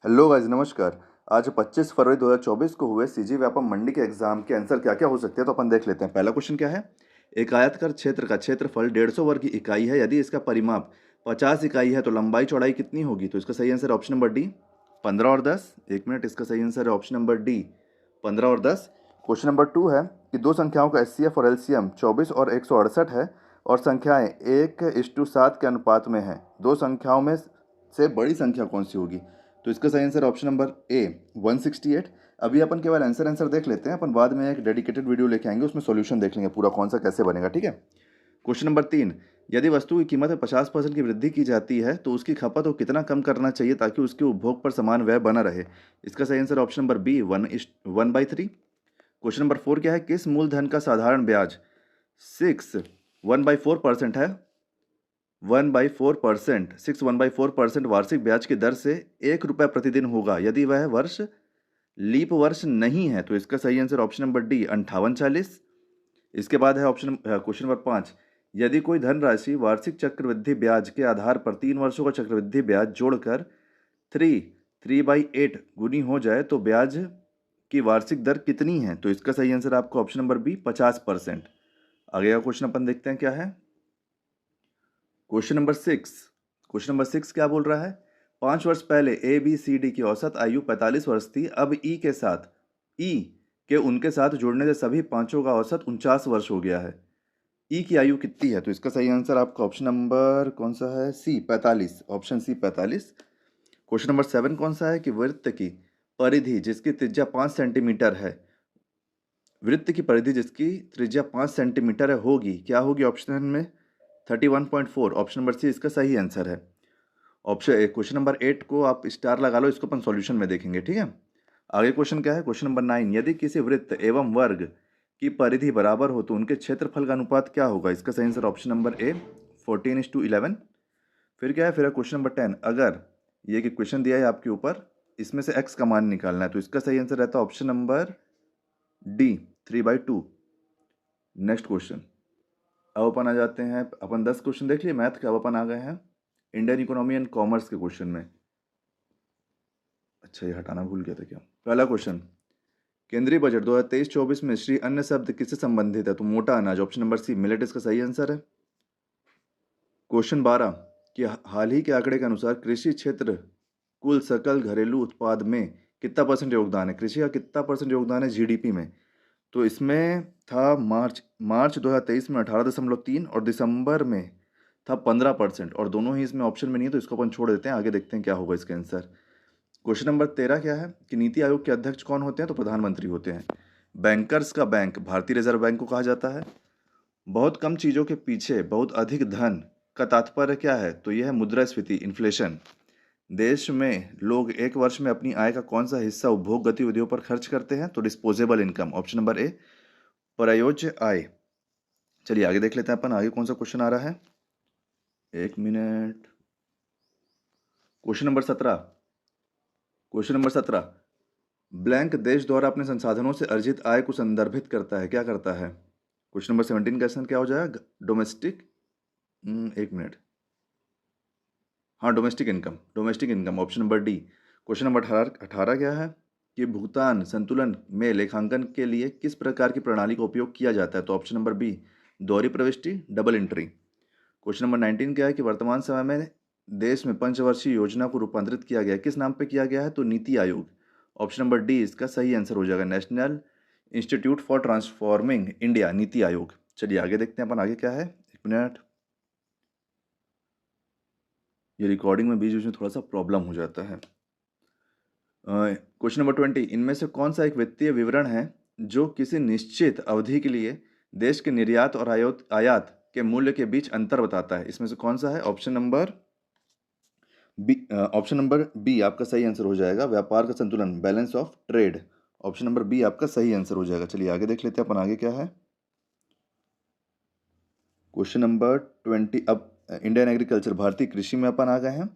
Hello guys, नमस्कार। आज 25 फरवरी 2024 को हुए सीजी व्यापम मंडी के एग्जाम के आंसर क्या क्या हो सकते हैं तो अपन देख लेते हैं। पहला क्वेश्चन क्या है। एक आयतकार क्षेत्र का क्षेत्रफल 150 वर्ग की इकाई है। यदि इसका परिमाप 50 इकाई है तो लंबाई चौड़ाई कितनी होगी? तो इसका सही आंसर है ऑप्शन नंबर डी, 15 और 10। एक मिनट, इसका सही आंसर है ऑप्शन नंबर डी, 15 और 10। क्वेश्चन नंबर 2 है कि दो संख्याओं का एचसीएफ और एलसीएम 24 और 168 है और संख्याएं 1:7 के अनुपात में हैं। दो संख्याओं में से बड़ी संख्या कौन सी होगी? तो इसका सही आंसर ऑप्शन नंबर ए, 168। अभी अपन केवल आंसर देख लेते हैं, अपन बाद में एक डेडिकेटेड वीडियो लेके आएंगे, उसमें सॉल्यूशन देख लेंगे पूरा कौन सा कैसे बनेगा, ठीक है। क्वेश्चन नंबर 3, यदि वस्तु की कीमत में 50% की वृद्धि की जाती है तो उसकी खपत को कितना कम करना चाहिए ताकि उसके उपभोग पर समान व्यय बना रहे? इसका सही answer option number B, 1/3। Question number 4 क्या है, किस मूलधन का साधारण ब्याज 1/4% है? 1/4% वार्षिक ब्याज की दर से ₹1 प्रतिदिन होगा यदि वह वर्ष लीप वर्ष नहीं है। तो इसका सही आंसर ऑप्शन नंबर डी, 5840। इसके बाद है ऑप्शन क्वेश्चन नंबर 5, यदि कोई धनराशि वार्षिक चक्रवृद्धि ब्याज के आधार पर 3 वर्षों का चक्रवृद्धि ब्याज जोड़कर 3/8 गुनी हो जाए तो ब्याज की वार्षिक दर कितनी है? तो इसका सही आंसर आपको ऑप्शन नंबर बी, 50%। आगे का क्वेश्चन अपन देखते हैं क्या है। क्वेश्चन नंबर 6 क्या बोल रहा है। 5 वर्ष पहले ए बी सी डी की औसत आयु 45 वर्ष थी। अब ई के उनके साथ जुड़ने से सभी पांचों का औसत 49 वर्ष हो गया है। ई की आयु कितनी है? तो इसका सही आंसर आपका ऑप्शन नंबर कौन सा है, C, 45। Option C, 45। Question number 7 कौन सा है कि वृत्त की परिधि जिसकी त्रिज्या 5 सेंटीमीटर है, वृत्त की परिधि जिसकी त्रिज्या 5 सेंटीमीटर है होगी, क्या होगी ऑप्शन में? 31.4। ऑप्शन नंबर सी इसका सही आंसर है। ऑप्शन क्वेश्चन नंबर 8 को आप स्टार लगा लो, इसको अपन सॉल्यूशन में देखेंगे, ठीक है। आगे क्वेश्चन क्या है, क्वेश्चन नंबर 9, यदि किसी वृत्त एवं वर्ग की परिधि बराबर हो तो उनके क्षेत्रफल का अनुपात क्या होगा? इसका सही आंसर ऑप्शन नंबर ए, 14:11। फिर क्या है, फिर क्वेश्चन नंबर 10, अगर ये कि क्वेश्चन दिया है आपके ऊपर, इसमें से x का मान निकालना है तो इसका सही आंसर रहता है option number D, 3/2। Next question, अब अपन आ जाते हैं, अपन 10 क्वेश्चन देख लिए मैथ के, अब अपन आ गए हैं इंडियन इकोनॉमी एंड कॉमर्स के क्वेश्चन में। अच्छा, ये हटाना भूल गया था क्या। पहला क्वेश्चन, केंद्रीय बजट 2023-24 में श्री अन्न शब्द किससे संबंधित है? तो मोटा अनाज, ऑप्शन नंबर सी, मिलेट इसका सही आंसर है। क्वेश्चन 12, कि हाल ही के आंकड़े के अनुसार कृषि क्षेत्र कुल सकल घरेलू उत्पाद में कितना परसेंट योगदान है? कृषि का कितना परसेंट योगदान है जीडीपी में? तो इसमें था मार्च 2023 में 18.3 और दिसंबर में था 15%, और दोनों ही इसमें ऑप्शन में नहीं है तो इसको अपन छोड़ देते हैं। आगे देखते हैं क्या होगा इसका आंसर। क्वेश्चन नंबर 13 क्या है कि नीति आयोग के अध्यक्ष कौन होते हैं? तो प्रधानमंत्री होते हैं। बैंकर्स का बैंक भारतीय रिजर्व बैंक को कहा जाता है। बहुत कम चीज़ों के पीछे बहुत अधिक धन का तात्पर्य क्या है? तो यह है मुद्रास्फीति, इन्फ्लेशन। देश में लोग एक वर्ष में अपनी आय का कौन सा हिस्सा उपभोग गतिविधियों पर खर्च करते हैं? तो disposable income, option number A, प्रयोज्य आय। चलिए आगे देख लेते हैं अपन, आगे कौन सा क्वेश्चन आ रहा है। एक मिनट, क्वेश्चन नंबर 17 ब्लैंक देश द्वारा अपने संसाधनों से अर्जित आय को संदर्भित करता है, क्या करता है? क्वेश्चन नंबर 17 का आंसर क्या हो जाएगा? डोमेस्टिक, एक मिनट, हाँ, domestic income, option number D. Question number 18 क्या है कि भुगतान संतुलन में लेखांकन के लिए किस प्रकार की प्रणाली का उपयोग किया जाता है? तो ऑप्शन नंबर बी, दोहरी प्रविष्टि, डबल एंट्री। क्वेश्चन नंबर 19 क्या है कि वर्तमान समय में देश में पंचवर्षीय योजना को रूपांतरित किया गया है, किस नाम पे किया गया है? तो NITI Aayog, option number D इसका सही आंसर हो जाएगा, national institute for transforming India, NITI Aayog. चलिए आगे देखते हैं अपन, आगे क्या है। एक मिनट, ये रिकॉर्डिंग में बीच बीच में थोड़ा सा प्रॉब्लम हो जाता है। क्वेश्चन नंबर 20, इनमें से कौन सा एक वित्तीय विवरण है जो किसी निश्चित अवधि के लिए देश के निर्यात और आयात के मूल्य के बीच अंतर बताता है? इसमें से कौन सा है? ऑप्शन नंबर बी आपका सही आंसर हो जाएगा, व्यापार का संतुलन, balance of trade. Option number B आपका सही आंसर हो जाएगा। चलिए आगे देख लेते हैं अपन, आगे क्या है। क्वेश्चन नंबर 20, अब इंडियन एग्रीकल्चर, भारतीय कृषि में अपन आ गए हैं।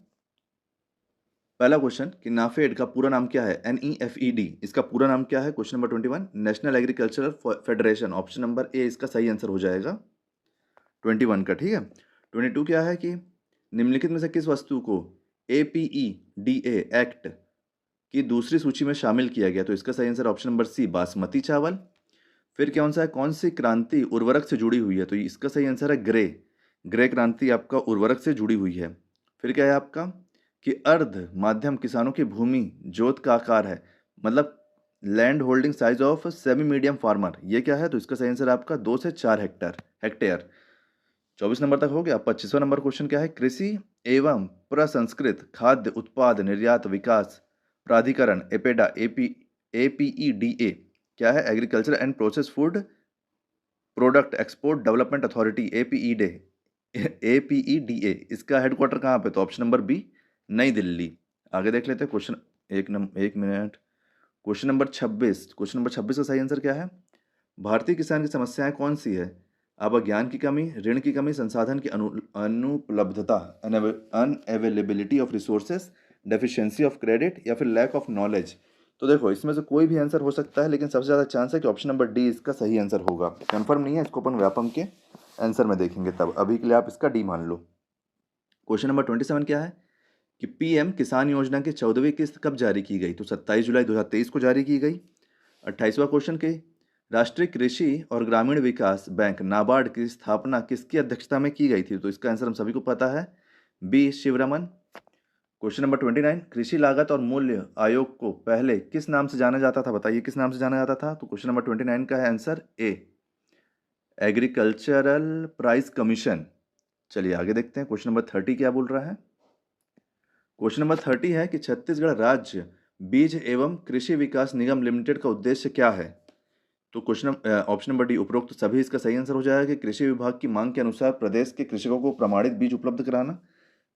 पहला क्वेश्चन कि नाफेड का पूरा नाम क्या है? NEFED, इसका पूरा नाम क्या है? Question number 21, national agricultural federation, option number ए इसका सही आंसर हो जाएगा 21 का, ठीक है। 22 क्या है कि निम्नलिखित में से किस वस्तु को APEDA एक्ट की दूसरी सूची में शामिल किया गया? तो इसका सही answer option number C basmati चावल। फिर कौन सा है, कौन सी क्रांति उर्वरक से जुड़ी हुई है? तो इसका सही आंसर है ग्रे। ग्रे क्रांति आपका उर्वरक से जुड़ी हुई है। फिर क्या है आपका कि अर्ध माध्यम किसानों की भूमि जोत का आकार है, मतलब land holding size of semi medium farmer, ये क्या है? तो इसका सही आंसर आपका 2 से 4 हेक्टेयर। 24 नंबर तक हो गया। 25वां नंबर क्वेश्चन क्या है, कृषि एवं प्रसंस्कृत खाद्य उत्पाद निर्यात विकास प्राधिकरण एपेडा APEDA क्या है? Agriculture and process food product export development authority APEDA इसका हेडक्वार्टर कहाँ पे? तो ऑप्शन नंबर बी नई दिल्ली। आगे देख लेते हैं क्वेश्चन। एक मिनट। क्वेश्चन नंबर 26 का सही आंसर क्या है? भारतीय किसान की समस्याएं कौन सी है? अब ज्ञान की कमी, ऋण की कमी, संसाधन की अनुपलब्धता, unavailability of resources, deficiency of credit या फिर लैक ऑफ नॉलेज। तो देखो इसमें से कोई भी आंसर हो सकता है, लेकिन सबसे ज़्यादा चांस है कि ऑप्शन नंबर डी इसका सही आंसर होगा। कंफर्म नहीं है, इसको अपन व्यापम के आंसर में देखेंगे तब। अभी के लिए आप इसका डी मान लो। क्वेश्चन नंबर 27 क्या है कि पीएम किसान योजना की 14वीं किस्त कब जारी की गई? तो 27 जुलाई 2023 को जारी की गई। 28वां क्वेश्चन के राष्ट्रीय कृषि और ग्रामीण विकास बैंक नाबार्ड की स्थापना किसकी अध्यक्षता में की गई थी? तो इसका आंसर हम सभी को पता है, बी शिवरमन। क्वेश्चन नंबर 29 कृषि लागत और मूल्य आयोग को पहले किस नाम से जाना जाता था? बताइए किस नाम से जाना जाता था? तो क्वेश्चन नंबर 29 का है answer A agricultural price commission. चलिए आगे देखते हैं क्वेश्चन नंबर 30 क्या बोल रहा है। क्वेश्चन नंबर 30 है कि छत्तीसगढ़ राज्य बीज एवं कृषि विकास निगम लिमिटेड का उद्देश्य क्या है? तो क्वेश्चन ऑप्शन नंबर डी उपरोक्त तो सभी इसका सही आंसर हो जाएगा कि कृषि विभाग की मांग के अनुसार प्रदेश के कृषकों को प्रमाणित बीज उपलब्ध कराना,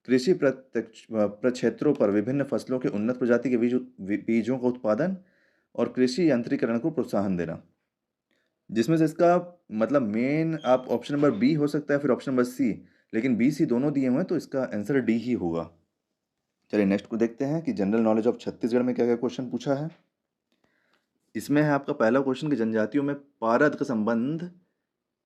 कृषि प्रत्यक्ष प्रक्षेत्रों पर विभिन्न फसलों के उन्नत प्रजाति के बीजों का उत्पादन और कृषि यंत्रीकरण को प्रोत्साहन देना। जिसमें से इसका मतलब मेन आप ऑप्शन नंबर बी हो सकता है, फिर ऑप्शन नंबर सी, लेकिन बी सी दोनों दिए हुए हैं तो इसका आंसर डी ही होगा। चलिए नेक्स्ट को देखते हैं कि जनरल नॉलेज ऑफ छत्तीसगढ़ में क्या क्या क्वेश्चन पूछा है। इसमें है आपका पहला क्वेश्चन कि जनजातियों में पारद का संबंध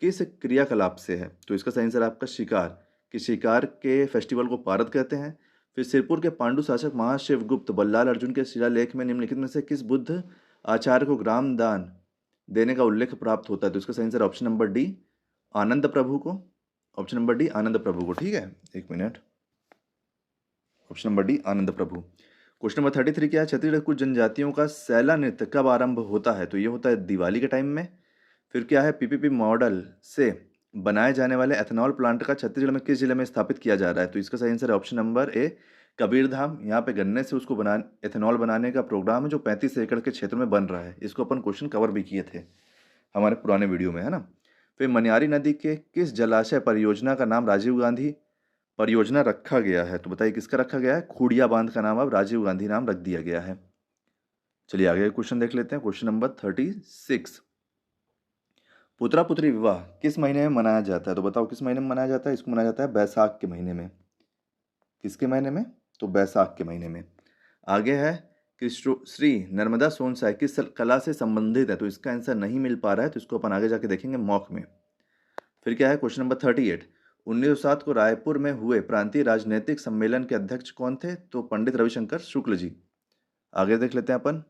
किस क्रियाकलाप से है? तो इसका सही आंसर आपका शिकार, कि शिकार के फेस्टिवल को पारद कहते हैं। फिर सिरपुर के पांडु शासक महाशिवगुप्त बल्लाल अर्जुन के शिलालेख में निम्नलिखित में से किस बुद्ध आचार्य को ग्राम दान देने का उल्लेख प्राप्त होता है? तो इसका सही आंसर ऑप्शन नंबर डी आनंद प्रभु को। ऑप्शन नंबर डी आनंद प्रभु को। ठीक है, एक मिनट। ऑप्शन नंबर डी आनंद प्रभु। क्वेश्चन नंबर 33 क्या है? छत्तीसगढ़ कुछ जनजातियों का सैला नृत्य कब आरंभ होता है? तो ये होता है दिवाली के टाइम में। फिर क्या है? पीपीपी मॉडल से बनाए जाने वाले एथेनॉल प्लांट का छत्तीसगढ़ में किस जिले में स्थापित किया जा रहा है? तो इसका सही आंसर है ऑप्शन नंबर ए कबीरधाम। यहाँ पे गन्ने से उसको एथेनॉल बनाने का प्रोग्राम है जो 35 एकड़ के क्षेत्र में बन रहा है। इसको अपन क्वेश्चन कवर भी किए थे हमारे पुराने वीडियो में, है ना। फिर मनियारी नदी के किस जलाशय परियोजना का नाम राजीव गांधी परियोजना रखा गया है? तो बताइए किसका रखा गया है? खूड़िया बांध का नाम अब राजीव गांधी नाम रख दिया गया है। चलिए आगे क्वेश्चन देख लेते हैं। क्वेश्चन नंबर 36 पुत्रा पुत्री विवाह किस महीने में मनाया जाता है? तो बताओ किस महीने में मनाया जाता है? इसको मनाया जाता है बैसाख के महीने में। किसके महीने में? तो बैसाख के महीने में। आगे है कि श्री नर्मदा सोनसाई किस कला से संबंधित है? तो इसका आंसर नहीं मिल पा रहा है, तो इसको अपन आगे जाके देखेंगे मॉक में। फिर क्या है? क्वेश्चन नंबर 38 1907 को रायपुर में हुए प्रांतीय राजनीतिक सम्मेलन के अध्यक्ष कौन थे? तो पंडित रविशंकर शुक्ल जी। आगे देख लेते हैं अपन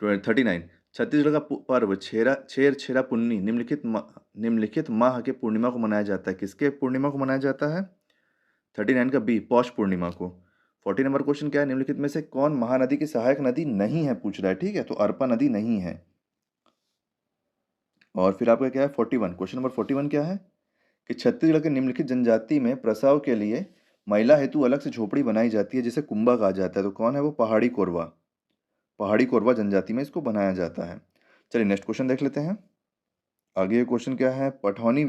39 छत्तीसगढ़ का पर्व छेर छेरा पुन्नी निम्नलिखित माह के पूर्णिमा को मनाया जाता है। किसके पूर्णिमा को मनाया जाता है? 39 का बी पौष पूर्णिमा को। 40 नंबर क्वेश्चन क्या है? निम्नलिखित में से कौन महानदी की सहायक नदी नहीं है पूछ रहा है। ठीक है, तो अरपा नदी नहीं है। और फिर आपका क्या है 41 क्वेश्चन नंबर 41 क्या है कि छत्तीसगढ़ के निम्नलिखित जनजाति में प्रसव के लिए महिला हेतु अलग से झोपड़ी बनाई जाती है जिसे कुंभा कहा जाता है। तो कौन है वो? पहाड़ी कोरवा। पहाड़ी कोरवा जनजाति में इसको बनाया जाता है। चलिए नेक्स्ट क्वेश्चन देख लेते हैं। आगे क्वेश्चन क्या है? पठौनी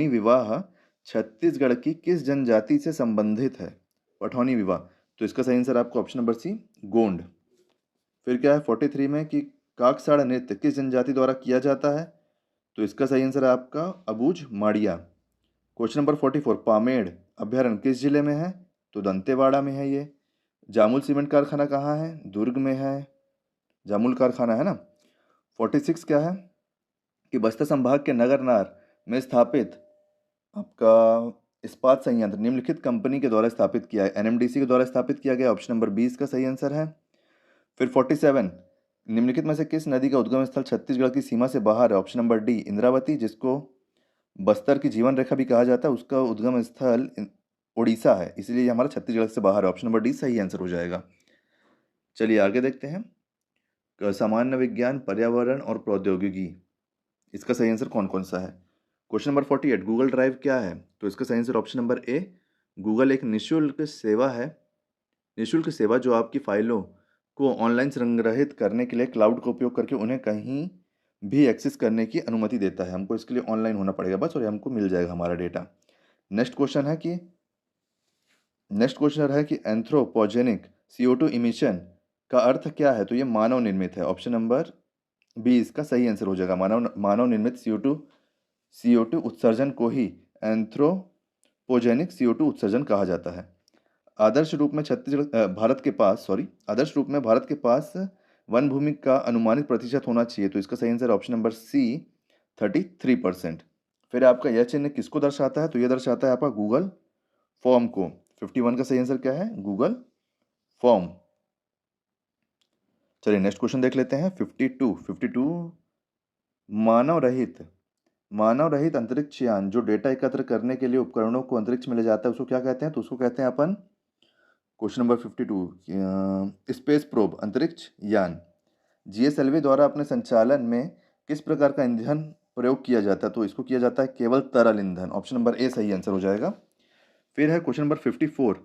विवाह छत्तीसगढ़ की किस जनजाति से संबंधित है? पठौनी विवाह, तो इसका सही आंसर आपको ऑप्शन नंबर सी गोंड। फिर क्या है 43 में कि काकसाड़ा नृत्य किस जनजाति द्वारा किया जाता है? तो इसका सही आंसर है आपका अबूझ माड़िया। क्वेश्चन नंबर 44 पामेड़ अभ्यारण्य किस जिले में है? तो दंतेवाड़ा में है ये। जामुल सीमेंट कारखाना कहाँ है? दुर्ग में है, जामुल कारखाना, है ना। 46 क्या है कि बस्तर संभाग के नगरनार में स्थापित आपका इस्पात संयंत्र निम्नलिखित कंपनी के द्वारा स्थापित किया है? एनएमडीसी के द्वारा स्थापित किया गया, ऑप्शन नंबर 20 का सही आंसर है। फिर 47 निम्नलिखित में से किस नदी का उद्गम स्थल छत्तीसगढ़ की सीमा से बाहर है? ऑप्शन नंबर डी इंद्रावती, जिसको बस्तर की जीवन रेखा भी कहा जाता है, उसका उद्गम स्थल उड़ीसा है, इसलिए ये हमारा छत्तीसगढ़ से बाहर है। ऑप्शन नंबर डी सही आंसर हो जाएगा। चलिए आगे देखते हैं। सामान्य विज्ञान, पर्यावरण और प्रौद्योगिकी, इसका सही आंसर कौन कौन सा है? क्वेश्चन नंबर 48 गूगल ड्राइव क्या है? तो इसका सही आंसर ऑप्शन नंबर ए गूगल एक निःशुल्क सेवा है। निःशुल्क सेवा जो आपकी फाइलों को ऑनलाइन संग्रहित करने के लिए क्लाउड का उपयोग करके उन्हें कहीं भी एक्सेस करने की अनुमति देता है। हमको इसके लिए ऑनलाइन होना पड़ेगा बस, और हमको मिल जाएगा हमारा डेटा। नेक्स्ट क्वेश्चन है कि एंथ्रोपोजेनिक CO2 इमिशन का अर्थ क्या है? तो ये मानव निर्मित है। ऑप्शन नंबर बी इसका सही आंसर हो जाएगा। मानव निर्मित CO2 उत्सर्जन को ही एंथ्रोपोजेनिक CO2 उत्सर्जन कहा जाता है। आदर्श रूप में भारत के पास वन भूमि का अनुमानित प्रतिशत होना चाहिए, तो इसका सही आंसर ऑप्शन नंबर सी 33%। फिर आपका यह चिन्ह किसको दर्शाता है? तो यह दर्शाता है आपका गूगल फॉर्म को। 51 का सही आंसर क्या है? Google form. चलिए नेक्स्ट क्वेश्चन देख लेते हैं। 52 मानव रहित अंतरिक्ष यान जो डेटा एकत्र करने के लिए उपकरणों को अंतरिक्ष में ले जाता है, उसको क्या कहते हैं? तो उसको कहते हैं अपन, क्वेश्चन नंबर 52 स्पेस प्रोब अंतरिक्ष यान। GSLV द्वारा अपने संचालन में किस प्रकार का ईंधन प्रयोग किया जाता है? तो इसको किया जाता है केवल तरल ईंधन। ऑप्शन नंबर ए सही आंसर हो जाएगा। फिर है क्वेश्चन नंबर 54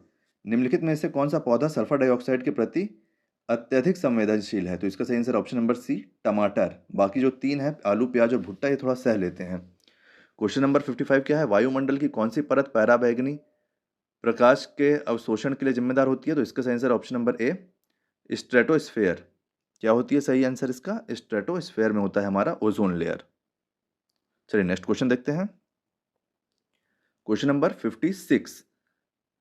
निम्नलिखित में से कौन सा पौधा सल्फर डाइऑक्साइड के प्रति अत्यधिक संवेदनशील है? तो इसका सही आंसर ऑप्शन नंबर सी टमाटर। बाकी जो 3 है आलू, प्याज और भुट्टा, ये थोड़ा सह लेते हैं। क्वेश्चन नंबर 55 क्या है? वायुमंडल की कौन सी परत पराबैंगनी प्रकाश के अवशोषण के लिए जिम्मेदार होती है? तो इसका सही आंसर ऑप्शन नंबर ए स्ट्रेटोस्फेयर। क्या होती है सही आंसर इसका? स्ट्रेटोस्फेयर में होता है हमारा ओजोन लेयर। चलिए नेक्स्ट क्वेश्चन देखते हैं। क्वेश्चन नंबर 56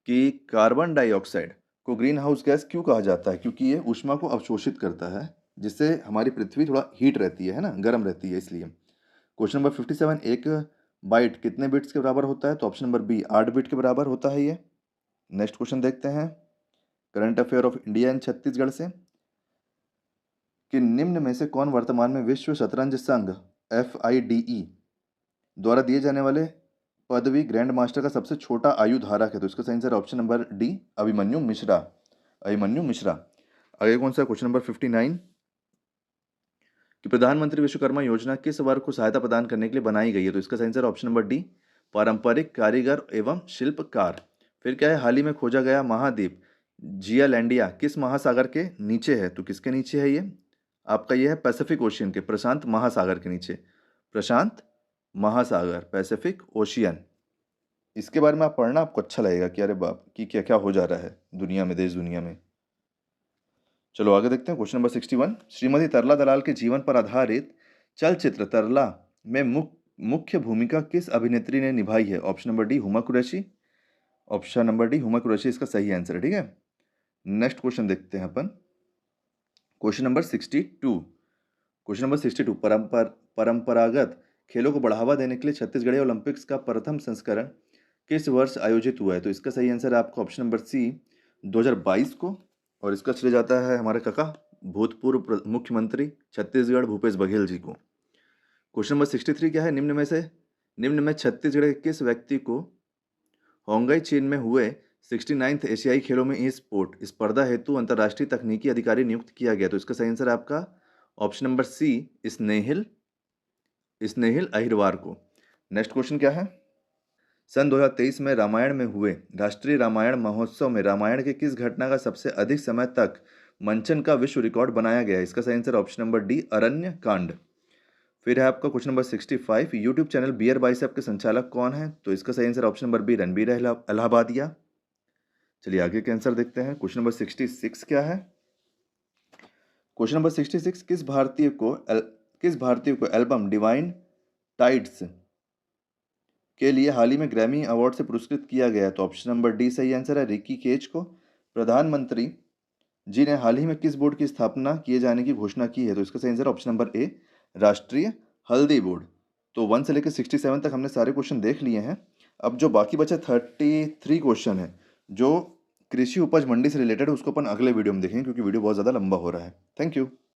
कि कार्बन डाइऑक्साइड को ग्रीन हाउस गैस क्यों कहा जाता है? क्योंकि ये ऊष्मा को अवशोषित करता है, जिससे हमारी पृथ्वी थोड़ा हीट रहती है ना, गर्म रहती है, इसलिए। क्वेश्चन नंबर 57 एक बाइट कितने बिट्स के बराबर होता है? तो ऑप्शन नंबर बी 8 बिट के बराबर होता है ये। नेक्स्ट क्वेश्चन देखते हैं current affair of India and Chhattisgarh से कि निम्न में से कौन वर्तमान में विश्व शतरंज संघ FIDE द्वारा दिए जाने वाले पदवी ग्रैंड मास्टर का सबसे छोटा आयु धारक है? तो इसका सही answer option number D Abhimanyu Mishra. आगे कौन सा? क्वेश्चन नंबर 59 कि प्रधानमंत्री विश्वकर्मा योजना किस वर्ग को सहायता प्रदान करने के लिए बनाई गई है? तो इसका सही आंसर ऑप्शन नंबर डी पारंपरिक कारीगर एवं शिल्पकार। फिर क्या है? हाल ही में खोजा गया महाद्वीप जियालैंडिया किस महासागर के नीचे है? तो किसके नीचे है ये? आपका ये है पैसिफिक ओशियन के, प्रशांत महासागर के नीचे। प्रशांत महासागर, पैसिफिक ओशियन। इसके बारे में आप पढ़ना, आपको अच्छा लगेगा कि अरे बाप कि क्या क्या हो जा रहा है दुनिया में, देश दुनिया में। चलो आगे देखते हैं। क्वेश्चन नंबर 61 श्रीमती तरला दलाल के जीवन पर आधारित चलचित्र तरला में मुख्य भूमिका किस अभिनेत्री ने निभाई है? Option number D Huma Qureshi इसका सही आंसर है। ठीक है, नेक्स्ट क्वेश्चन देखते हैं अपन। क्वेश्चन नंबर 62 परंपरागत खेलों को बढ़ावा देने के लिए छत्तीसगढ़ी ओलंपिक्स का प्रथम संस्करण किस वर्ष आयोजित हुआ है? तो इसका सही आंसर है आपका ऑप्शन नंबर सी 2022 को, और इसका श्रेय जाता है हमारे काका भूतपूर्व मुख्यमंत्री छत्तीसगढ़ भूपेश बघेल जी को। क्वेश्चन नंबर 63 क्या है? निम्न में छत्तीसगढ़ के किस व्यक्ति को होंगई चीन में हुए 69th एशियाई खेलों में ई स्पोर्ट स्पर्धा हेतु अंतर्राष्ट्रीय तकनीकी अधिकारी नियुक्त किया गया? तो इसका सही आंसर है आपका ऑप्शन नंबर सी स्नेहिल अहिरवार को। नेक्स्ट क्वेश्चन क्या है? सन 2023 में रामायण में हुए राष्ट्रीय रामायण महोत्सव में रामायण के किस घटना का सबसे अधिक समय तक मंचन का विश्व रिकॉर्ड बनाया गया है? इसका सही answer option number D Aranya Kand. फिर है आपका question number 65 YouTube channel beer bicep के संचालक कौन है? तो इसका सही answer option number B Ranbir Allahbadia. चलिए आगे के आंसर देखते हैं। क्वेश्चन नंबर 66 क्या है? क्वेश्चन नंबर 66 किस भारतीय को एल्बम डिवाइन टाइड्स के लिए हाल ही में ग्रैमी अवार्ड से पुरस्कृत किया गया? तो ऑप्शन नंबर डी सही आंसर है रिकी केज को। प्रधानमंत्री जी ने हाल ही में किस बोर्ड की स्थापना किए जाने की घोषणा की है? तो इसका सही आंसर ऑप्शन नंबर ए राष्ट्रीय हल्दी बोर्ड। तो 1 से लेकर 67 तक हमने सारे क्वेश्चन देख लिए हैं। अब जो बाकी बचे 33 क्वेश्चन है जो कृषि उपज मंडी से रिलेटेड है उसको अपन अगले वीडियो में देखेंगे क्योंकि वीडियो बहुत ज़्यादा लंबा हो रहा है। Thank you.